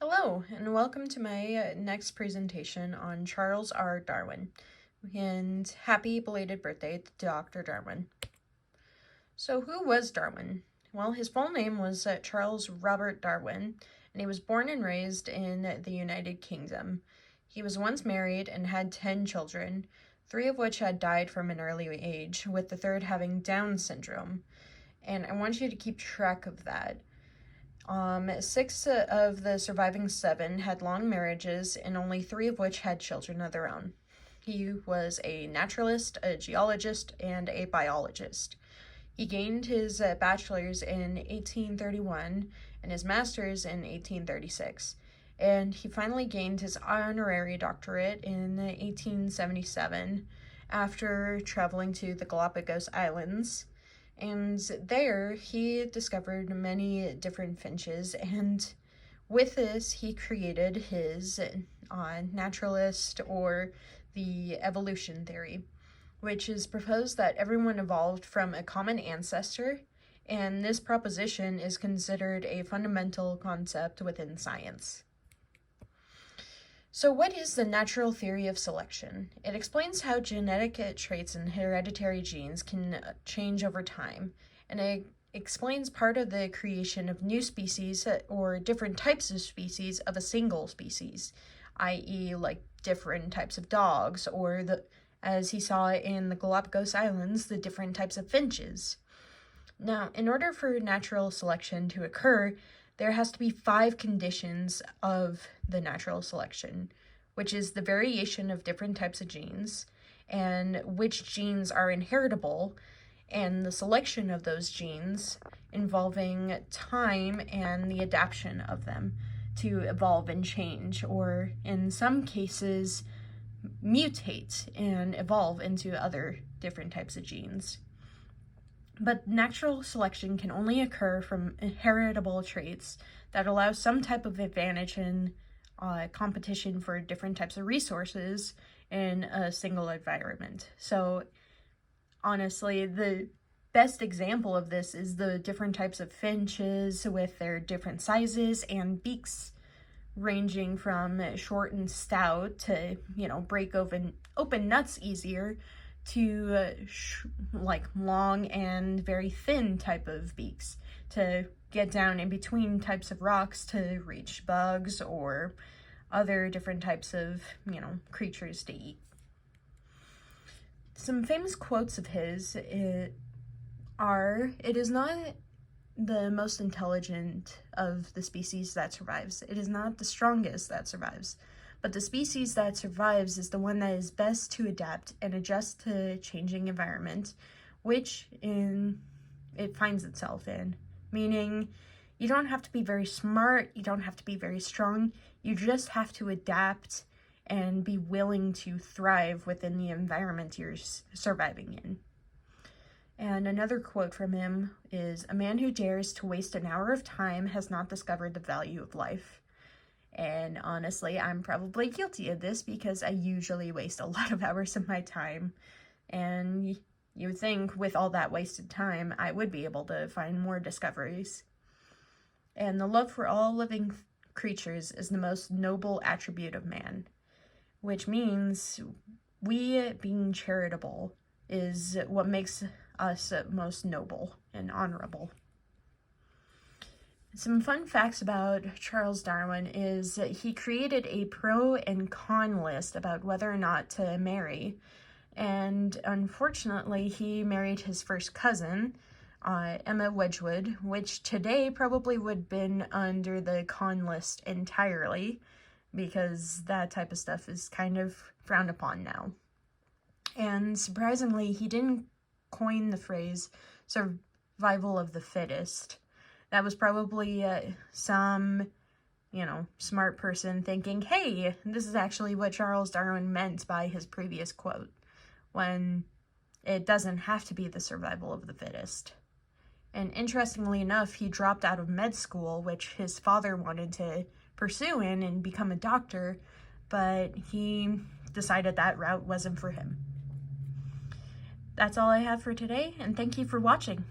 Hello, and welcome to my next presentation on Charles R. Darwin, and happy belated birthday to Dr. Darwin. So who was Darwin? Well, his full name was Charles Robert Darwin, and he was born and raised in the United Kingdom. He was once married and had 10 children, 3 of which had died from an early age, with the third having Down syndrome. And I want you to keep track of that. 6 of the surviving 7 had long marriages, and only 3 of which had children of their own. He was a naturalist, a geologist, and a biologist. He gained his bachelor's in 1831 and his master's in 1836, and he finally gained his honorary doctorate in 1877 after traveling to the Galapagos Islands. And there he discovered many different finches, and with this he created his naturalist or the evolution theory, which is proposed that everyone evolved from a common ancestor, and this proposition is considered a fundamental concept within science. So what is the natural theory of selection? It explains how genetic traits and hereditary genes can change over time, and it explains part of the creation of new species or different types of species of a single species, i.e. like different types of dogs, or as he saw in the Galapagos Islands, the different types of finches. Now, in order for natural selection to occur, there has to be 5 conditions of the natural selection, which is the variation of different types of genes, and which genes are inheritable, and the selection of those genes involving time and the adaptation of them to evolve and change, or in some cases, mutate and evolve into other different types of genes. But natural selection can only occur from inheritable traits that allow some type of advantage in competition for different types of resources in a single environment. So honestly, the best example of this is the different types of finches with their different sizes and beaks, ranging from short and stout to, break open nuts easier, to like long and very thin type of beaks to get down in between types of rocks to reach bugs or other different types of, creatures to eat. Some famous quotes of his are, "It is not the most intelligent of the species that survives. It is not the strongest that survives. But the species that survives is the one that is best to adapt and adjust to changing environment, which it finds itself in." Meaning, you don't have to be very smart, you don't have to be very strong, you just have to adapt and be willing to thrive within the environment you're surviving in. And another quote from him is, "A man who dares to waste an hour of time has not discovered the value of life." And honestly, I'm probably guilty of this because I usually waste a lot of hours of my time. And you would think with all that wasted time, I would be able to find more discoveries. And the love for all living creatures is the most noble attribute of man, which means we being charitable is what makes us most noble and honorable. Some fun facts about Charles Darwin is that he created a pro and con list about whether or not to marry, and unfortunately he married his first cousin, Emma Wedgwood, which today probably would have been under the con list entirely, because that type of stuff is kind of frowned upon now. And surprisingly, he didn't coin the phrase survival of the fittest. That was probably some, smart person thinking, hey, this is actually what Charles Darwin meant by his previous quote, when it doesn't have to be the survival of the fittest. And interestingly enough, he dropped out of med school, which his father wanted to pursue and become a doctor, but he decided that route wasn't for him. That's all I have for today, and thank you for watching.